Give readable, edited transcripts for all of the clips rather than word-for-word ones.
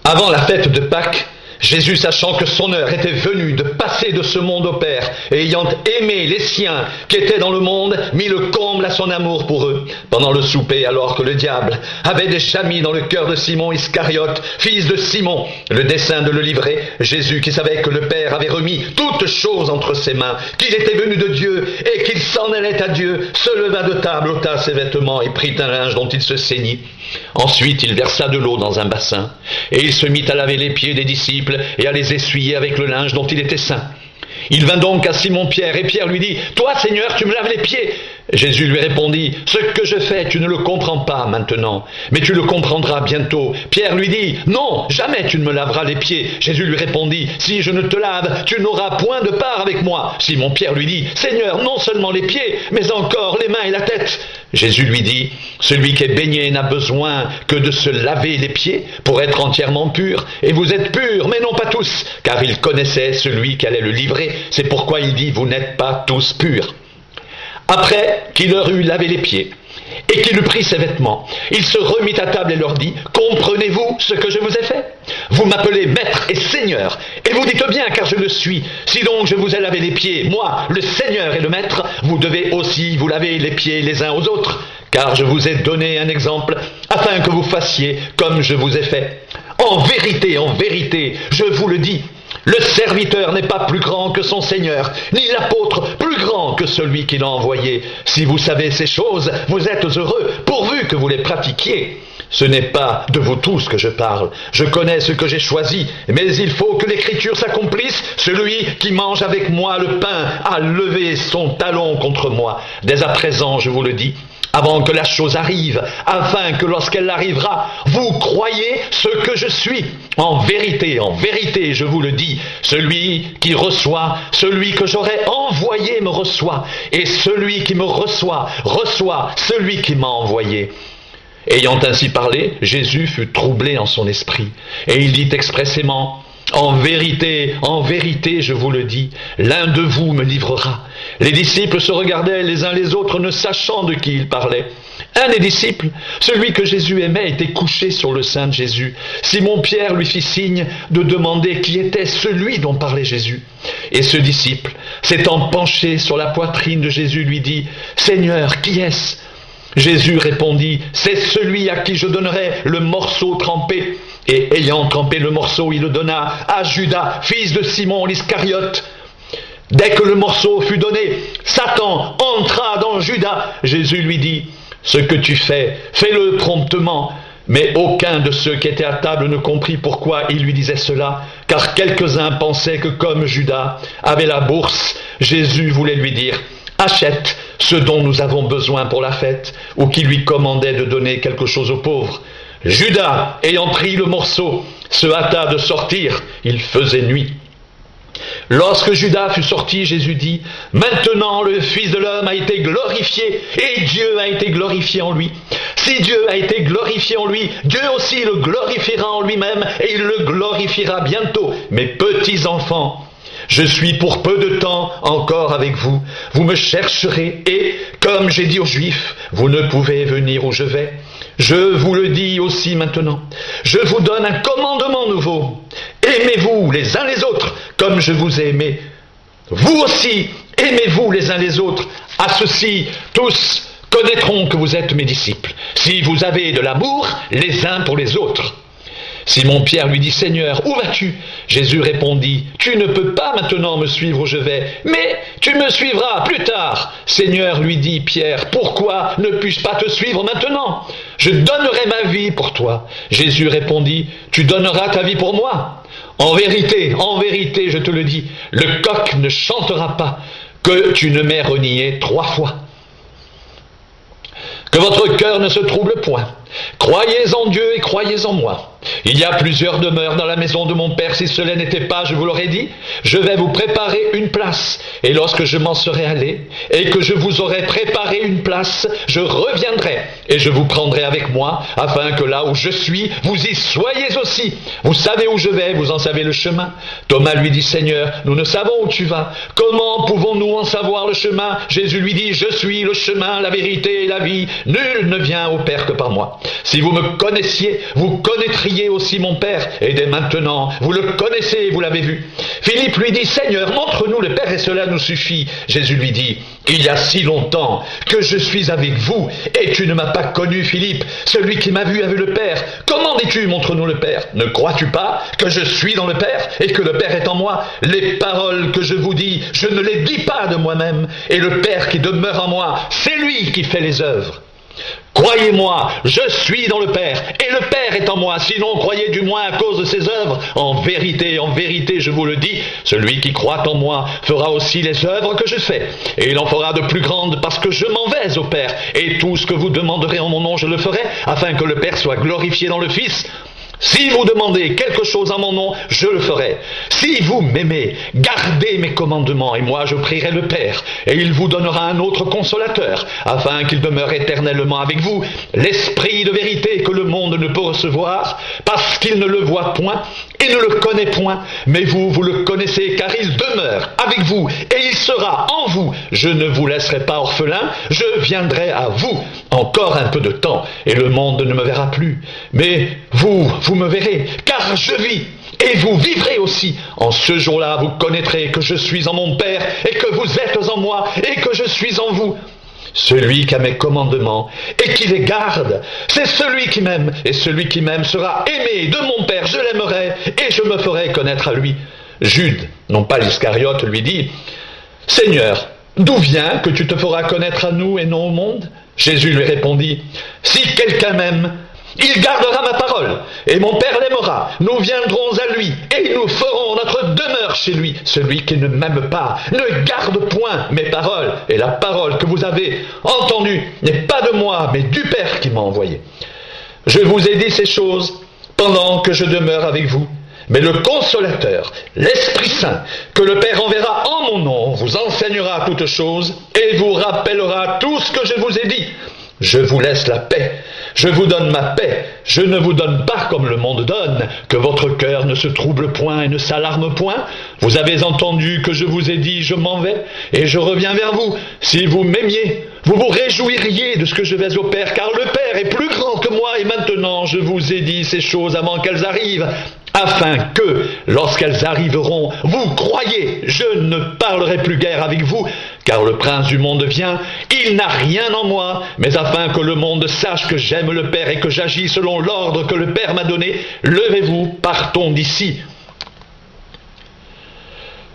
Avant la fête de Pâques, Jésus, sachant que son heure était venue de passer de ce monde au Père, et ayant aimé les siens qui étaient dans le monde, mit le comble à son amour pour eux. Pendant le souper, alors que le diable avait déjà mis dans le cœur de Simon Iscariote, fils de Simon, le dessein de le livrer, Jésus, qui savait que le Père avait remis toutes choses entre ses mains, qu'il était venu de Dieu et qu'il s'en allait à Dieu, se leva de table, ôta ses vêtements et prit un linge dont il se ceignit. Ensuite, il versa de l'eau dans un bassin, et il se mit à laver les pieds des disciples et à les essuyer avec le linge dont il était saint. Il vint donc à Simon-Pierre, et Pierre lui dit, « Toi, Seigneur, tu me laves les pieds ?» Jésus lui répondit, « Ce que je fais, tu ne le comprends pas maintenant, mais tu le comprendras bientôt. » Pierre lui dit, « Non, jamais tu ne me laveras les pieds. » Jésus lui répondit, « Si je ne te lave, tu n'auras point de part avec moi. » Simon-Pierre lui dit, « Seigneur, non seulement les pieds, mais encore les mains et la tête. » Jésus lui dit, « Celui qui est baigné n'a besoin que de se laver les pieds pour être entièrement pur. Et vous êtes purs, mais non pas tous, car il connaissait celui qui allait le livrer. C'est pourquoi il dit, vous n'êtes pas tous purs. » Après qu'il leur eut lavé les pieds, et qu'il eut pris ses vêtements, il se remit à table et leur dit, « Comprenez-vous ce que je vous ai fait? Vous m'appelez Maître et Seigneur, et vous dites bien, car je le suis. Si donc je vous ai lavé les pieds, moi, le Seigneur et le Maître, vous devez aussi vous laver les pieds les uns aux autres, car je vous ai donné un exemple, afin que vous fassiez comme je vous ai fait. En vérité, je vous le dis, le serviteur n'est pas plus grand que son Seigneur, ni l'apôtre plus grand que celui qui l'a envoyé. Si vous savez ces choses, vous êtes heureux, pourvu que vous les pratiquiez. Ce n'est pas de vous tous que je parle. Je connais ce que j'ai choisi, mais il faut que l'Écriture s'accomplisse. Celui qui mange avec moi le pain a levé son talon contre moi. Dès à présent, je vous le dis, avant que la chose arrive, afin que lorsqu'elle arrivera, vous croyez ce que je suis. En vérité, je vous le dis, celui qui reçoit, celui que j'aurai envoyé me reçoit, et celui qui me reçoit, reçoit celui qui m'a envoyé. Ayant ainsi parlé, Jésus fut troublé en son esprit, et il dit expressément, en vérité, je vous le dis, l'un de vous me livrera. Les disciples se regardaient les uns les autres, ne sachant de qui ils parlaient. Un des disciples, celui que Jésus aimait, était couché sur le sein de Jésus. Simon-Pierre lui fit signe de demander qui était celui dont parlait Jésus. Et ce disciple, s'étant penché sur la poitrine de Jésus, lui dit, « Seigneur, qui est-ce » Jésus répondit, « C'est celui à qui je donnerai le morceau trempé. » Et ayant trempé le morceau, il le donna à Judas, fils de Simon l'Iscariote. Dès que le morceau fut donné, Satan entra dans Judas. Jésus lui dit, « Ce que tu fais, fais-le promptement. » Mais aucun de ceux qui étaient à table ne comprit pourquoi il lui disait cela, car quelques-uns pensaient que comme Judas avait la bourse, Jésus voulait lui dire, « Achète ce dont nous avons besoin pour la fête, ou qui lui commandait de donner quelque chose aux pauvres. » Judas, ayant pris le morceau, se hâta de sortir. Il faisait nuit. Lorsque Judas fut sorti, Jésus dit, « Maintenant le Fils de l'homme a été glorifié, et Dieu a été glorifié en lui. Si Dieu a été glorifié en lui, Dieu aussi le glorifiera en lui-même, et il le glorifiera bientôt. Mes petits enfants, je suis pour peu de temps encore avec vous. Vous me chercherez, et, comme j'ai dit aux Juifs, vous ne pouvez venir où je vais. Je vous le dis aussi maintenant. Je vous donne un commandement nouveau. Aimez-vous les uns les autres, comme je vous ai aimé. Vous aussi, aimez-vous les uns les autres. À ceci, tous connaîtront que vous êtes mes disciples, si vous avez de l'amour les uns pour les autres. » Simon-Pierre lui dit, « Seigneur, où vas-tu » Jésus répondit, « Tu ne peux pas maintenant me suivre où je vais, mais tu me suivras plus tard. » Seigneur, lui dit Pierre, « Pourquoi ne puis-je pas te suivre maintenant ? Je donnerai ma vie pour toi. » Jésus répondit, « Tu donneras ta vie pour moi. En vérité, je te le dis, le coq ne chantera pas que tu ne m'aies renié 3 fois. Que votre cœur ne se trouble point. Croyez en Dieu et croyez en moi. Il y a plusieurs demeures dans la maison de mon Père. Si cela n'était pas, je vous l'aurais dit, je vais vous préparer une place. Et lorsque je m'en serai allé, et que je vous aurai préparé une place, je reviendrai, et je vous prendrai avec moi, afin que là où je suis, vous y soyez aussi. Vous savez où je vais, vous en savez le chemin. Thomas lui dit, Seigneur, nous ne savons où tu vas. Comment pouvons-nous en savoir le chemin ? Jésus lui dit, je suis le chemin, la vérité et la vie. Nul ne vient au Père que par moi. Si vous me connaissiez, vous connaîtriez voyez aussi mon Père, et dès maintenant, vous le connaissez, vous l'avez vu. Philippe lui dit, Seigneur, montre-nous le Père, et cela nous suffit. Jésus lui dit, il y a si longtemps que je suis avec vous, et tu ne m'as pas connu, Philippe. Celui qui m'a vu a vu le Père. Comment dis-tu, montre-nous le Père? Ne crois-tu pas que je suis dans le Père, et que le Père est en moi? Les paroles que je vous dis, je ne les dis pas de moi-même, et le Père qui demeure en moi, c'est lui qui fait les œuvres. Croyez-moi, je suis dans le Père, et le Père est en moi, sinon croyez du moins à cause de ses œuvres. En vérité, je vous le dis, celui qui croit en moi fera aussi les œuvres que je fais, et il en fera de plus grandes parce que je m'en vais au Père, et tout ce que vous demanderez en mon nom, je le ferai, afin que le Père soit glorifié dans le Fils. Si vous demandez quelque chose en mon nom, je le ferai. Si vous m'aimez, gardez mes commandements, et moi je prierai le Père, et il vous donnera un autre consolateur, afin qu'il demeure éternellement avec vous, l'Esprit de vérité que le monde ne peut recevoir, parce qu'il ne le voit point et ne le connaît point. Mais vous, vous le connaissez, car il demeure avec vous, et il sera en vous. Je ne vous laisserai pas orphelin, je viendrai à vous. Encore un peu de temps, et le monde ne me verra plus. Mais vous me verrez, car je vis, et vous vivrez aussi. En ce jour-là, vous connaîtrez que je suis en mon Père, et que vous êtes en moi, et que je suis en vous. Celui qui a mes commandements, et qui les garde, c'est celui qui m'aime, et celui qui m'aime sera aimé de mon Père, je l'aimerai, et je me ferai connaître à lui. Jude, non pas l'Iscariote, lui dit, Seigneur, d'où vient que tu te feras connaître à nous et non au monde? Jésus lui répondit, si quelqu'un m'aime, il gardera ma parole, et mon Père l'aimera. Nous viendrons à lui, et nous ferons notre demeure chez lui. Celui qui ne m'aime pas ne garde point mes paroles, et la parole que vous avez entendue n'est pas de moi, mais du Père qui m'a envoyé. Je vous ai dit ces choses pendant que je demeure avec vous. Mais le Consolateur, l'Esprit Saint, que le Père enverra en mon nom, vous enseignera toutes choses, et vous rappellera tout ce que je vous ai dit. Je vous laisse la paix, je vous donne ma paix, je ne vous donne pas comme le monde donne, que votre cœur ne se trouble point et ne s'alarme point. Vous avez entendu que je vous ai dit, je m'en vais, et je reviens vers vous. Si vous m'aimiez, vous vous réjouiriez de ce que je vais au Père, car le Père est plus grand que moi, et maintenant je vous ai dit ces choses avant qu'elles arrivent, afin que, lorsqu'elles arriveront, vous croyez, je ne parlerai plus guère avec vous, car le prince du monde vient, il n'a rien en moi, mais afin que le monde sache que j'aime le Père et que j'agis selon l'ordre que le Père m'a donné, levez-vous, partons d'ici.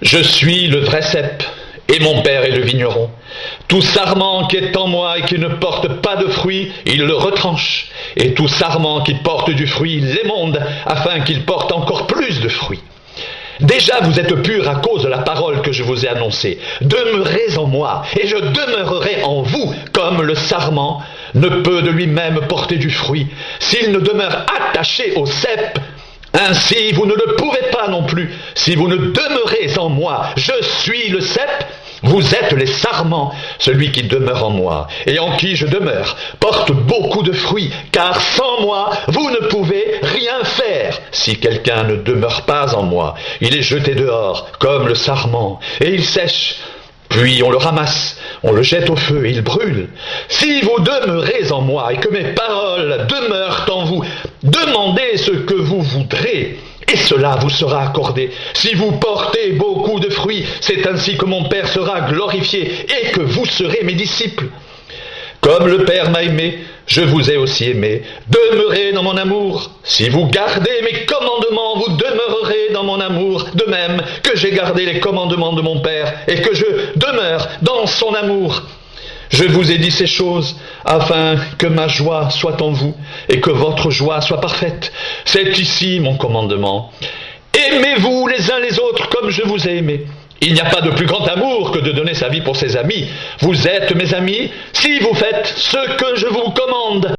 Je suis le vrai cep, et mon Père est le vigneron. Tout sarment qui est en moi et qui ne porte pas de fruit, il le retranche. Et tout sarment qui porte du fruit, il l'émonde, afin qu'il porte encore plus de fruits. Déjà vous êtes purs à cause de la parole que je vous ai annoncée. Demeurez en moi, et je demeurerai en vous, comme le sarment ne peut de lui-même porter du fruit, s'il ne demeure attaché au cep. Ainsi vous ne le pouvez pas non plus, si vous ne demeurez en moi. Je suis le cep, vous êtes les sarments. Celui qui demeure en moi, et en qui je demeure, porte beaucoup de fruits, car sans moi, vous ne pouvez rien faire. Si quelqu'un ne demeure pas en moi, il est jeté dehors, comme le sarment, et il sèche. Puis on le ramasse, on le jette au feu et il brûle. Si vous demeurez en moi et que mes paroles demeurent en vous, demandez ce que vous voudrez, et cela vous sera accordé. Si vous portez beaucoup de fruits, c'est ainsi que mon Père sera glorifié et que vous serez mes disciples. Comme le Père m'a aimé, je vous ai aussi aimé. Demeurez dans mon amour. Si vous gardez mes commandements, vous demeurerez dans mon amour, de même que j'ai gardé les commandements de mon Père et que je demeure dans son amour. Je vous ai dit ces choses afin que ma joie soit en vous et que votre joie soit parfaite. C'est ici mon commandement. Aimez-vous les uns les autres comme je vous ai aimés. Il n'y a pas de plus grand amour que de donner sa vie pour ses amis. Vous êtes mes amis si vous faites ce que je vous commande.